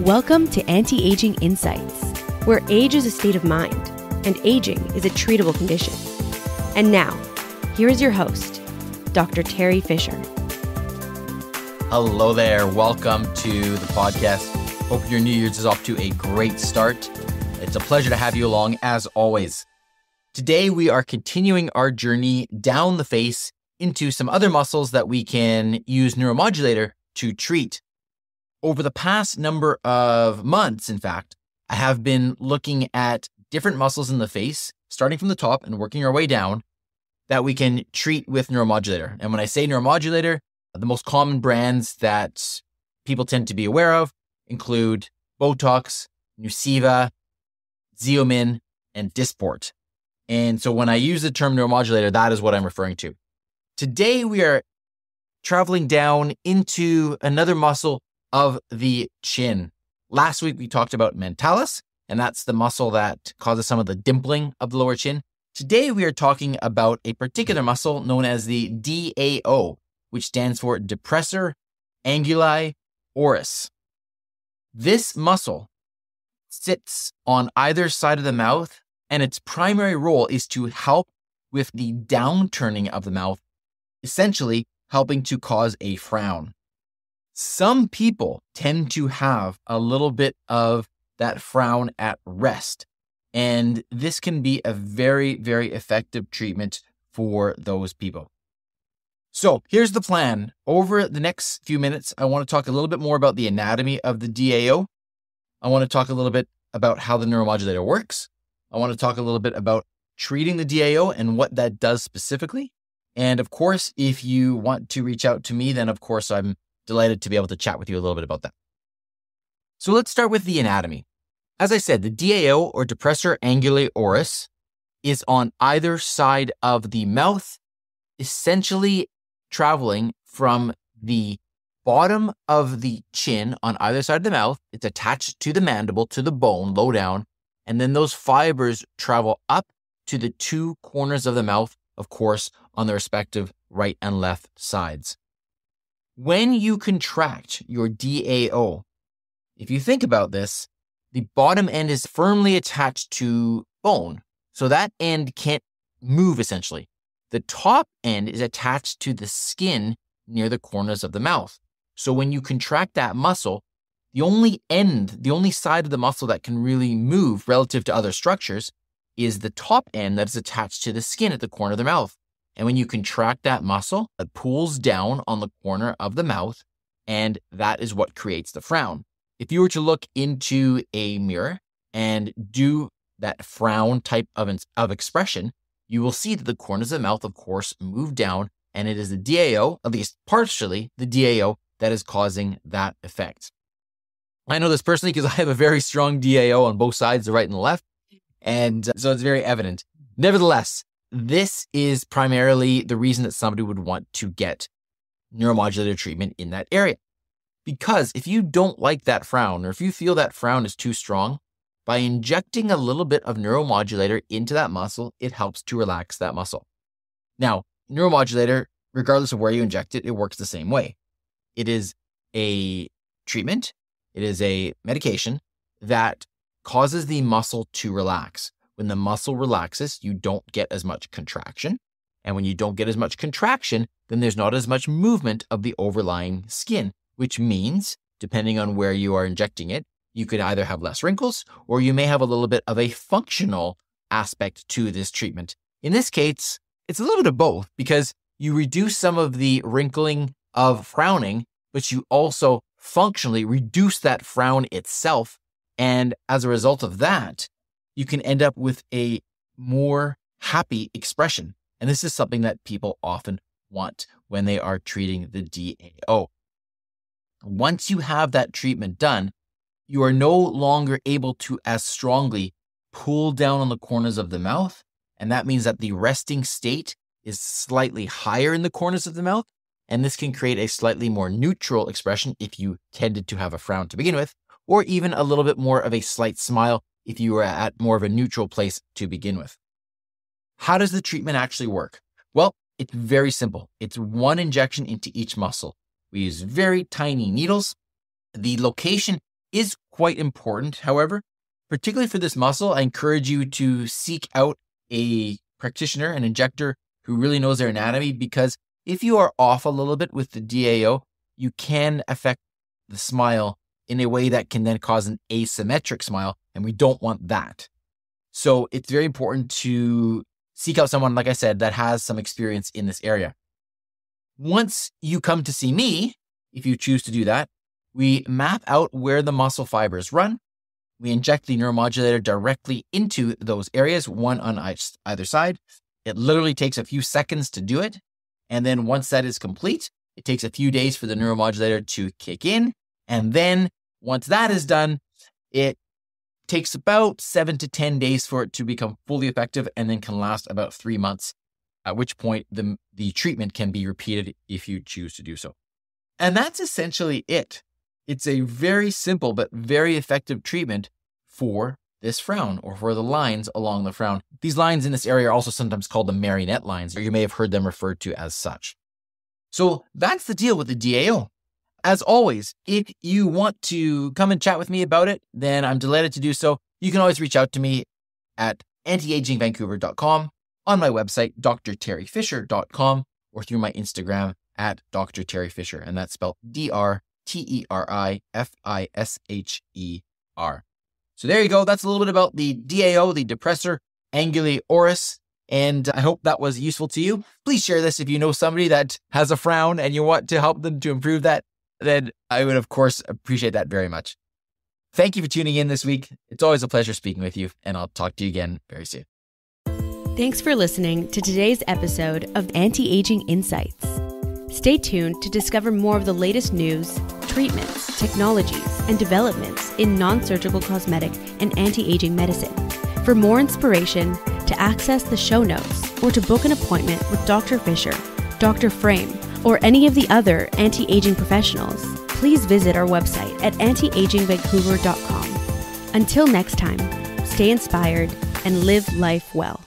Welcome to Anti-Aging Insights, where age is a state of mind and aging is a treatable condition. And now, here is your host, Dr. Teri Fisher. Hello there. Welcome to the podcast. Hope your New Year's is off to a great start. It's a pleasure to have you along as always. Today, we are continuing our journey down the face into some other muscles that we can use neuromodulator to treat. Over the past number of months, in fact, I have been looking at different muscles in the face, starting from the top and working our way down, that we can treat with neuromodulator. And when I say neuromodulator, the most common brands that people tend to be aware of include Botox, Nuceiva, Xeomin, and Dysport. And so when I use the term neuromodulator, that is what I'm referring to. Today, we are traveling down into another muscle of the chin. Last week, we talked about mentalis, and that's the muscle that causes some of the dimpling of the lower chin. Today, we are talking about a particular muscle known as the DAO, which stands for depressor anguli oris. This muscle sits on either side of the mouth, and its primary role is to help with the downturning of the mouth, essentially helping to cause a frown. Some people tend to have a little bit of that frown at rest, and this can be a very, very effective treatment for those people. So here's the plan. Over the next few minutes, I want to talk a little bit more about the anatomy of the DAO. I want to talk a little bit about how the neuromodulator works. I want to talk a little bit about treating the DAO and what that does specifically. And of course, if you want to reach out to me, then of course, I'm delighted to be able to chat with you a little bit about that. So let's start with the anatomy. As I said, the DAO or depressor anguli oris is on either side of the mouth, essentially traveling from the bottom of the chin on either side of the mouth. It's attached to the mandible, to the bone, low down, and then those fibers travel up to the two corners of the mouth, of course, on the respective right and left sides. When you contract your DAO, if you think about this, the bottom end is firmly attached to bone. So that end can't move essentially. The top end is attached to the skin near the corners of the mouth. So when you contract that muscle, the only side of the muscle that can really move relative to other structures is the top end that is attached to the skin at the corner of the mouth. And when you contract that muscle, it pulls down on the corner of the mouth, and that is what creates the frown. If you were to look into a mirror and do that frown type of expression, you will see that the corners of the mouth, of course, move down, and it is the DAO, at least partially the DAO, that is causing that effect. I know this personally because I have a very strong DAO on both sides, the right and the left, and so it's very evident. Nevertheless, this is primarily the reason that somebody would want to get neuromodulator treatment in that area. Because if you don't like that frown, or if you feel that frown is too strong, by injecting a little bit of neuromodulator into that muscle, it helps to relax that muscle. Now, neuromodulator, regardless of where you inject it, it works the same way. It is a treatment, it is a medication that causes the muscle to relax. When the muscle relaxes, you don't get as much contraction. And when you don't get as much contraction, then there's not as much movement of the overlying skin, which means, depending on where you are injecting it, you could either have less wrinkles or you may have a little bit of a functional aspect to this treatment. In this case, it's a little bit of both because you reduce some of the wrinkling of frowning, but you also functionally reduce that frown itself. And as a result of that, you can end up with a more happy expression. And this is something that people often want when they are treating the DAO. Once you have that treatment done, you are no longer able to as strongly pull down on the corners of the mouth. And that means that the resting state is slightly higher in the corners of the mouth. And this can create a slightly more neutral expression if you tended to have a frown to begin with, or even a little bit more of a slight smile if you were at more of a neutral place to begin with. How does the treatment actually work? Well, it's very simple. It's one injection into each muscle. We use very tiny needles. The location is quite important. However, particularly for this muscle, I encourage you to seek out a practitioner, an injector who really knows their anatomy, because if you are off a little bit with the DAO, you can affect the smile in a way that can then cause an asymmetric smile, and we don't want that. So it's very important to seek out someone, like I said, that has some experience in this area. Once you come to see me, if you choose to do that, we map out where the muscle fibers run. We inject the neuromodulator directly into those areas, one on either side. It literally takes a few seconds to do it. And then once that is complete, it takes a few days for the neuromodulator to kick in. And then once that is done, it takes about 7 to 10 days for it to become fully effective, and then can last about 3 months, at which point the treatment can be repeated if you choose to do so. And that's essentially it. It's a very simple but very effective treatment for this frown, or for the lines along the frown. These lines in this area are also sometimes called the marionette lines, or you may have heard them referred to as such. So that's the deal with the DAO. As always, if you want to come and chat with me about it, then I'm delighted to do so. You can always reach out to me at antiagingvancouver.com, on my website, drterifisher.com, or through my Instagram at Dr. Teri Fisher, and that's spelled DrTerifisher. So there you go. That's a little bit about the DAO, the depressor, anguli, oris. And I hope that was useful to you. Please share this if you know somebody that has a frown and you want to help them to improve that. Then I would, of course, appreciate that very much. Thank you for tuning in this week. It's always a pleasure speaking with you, and I'll talk to you again very soon. Thanks for listening to today's episode of Anti-Aging Insights. Stay tuned to discover more of the latest news, treatments, technologies, and developments in non-surgical cosmetic and anti-aging medicine. For more inspiration, to access the show notes, or to book an appointment with Dr. Fisher, Dr. Frame, or any of the other anti-aging professionals, please visit our website at antiagingvancouver.com. Until next time, stay inspired and live life well.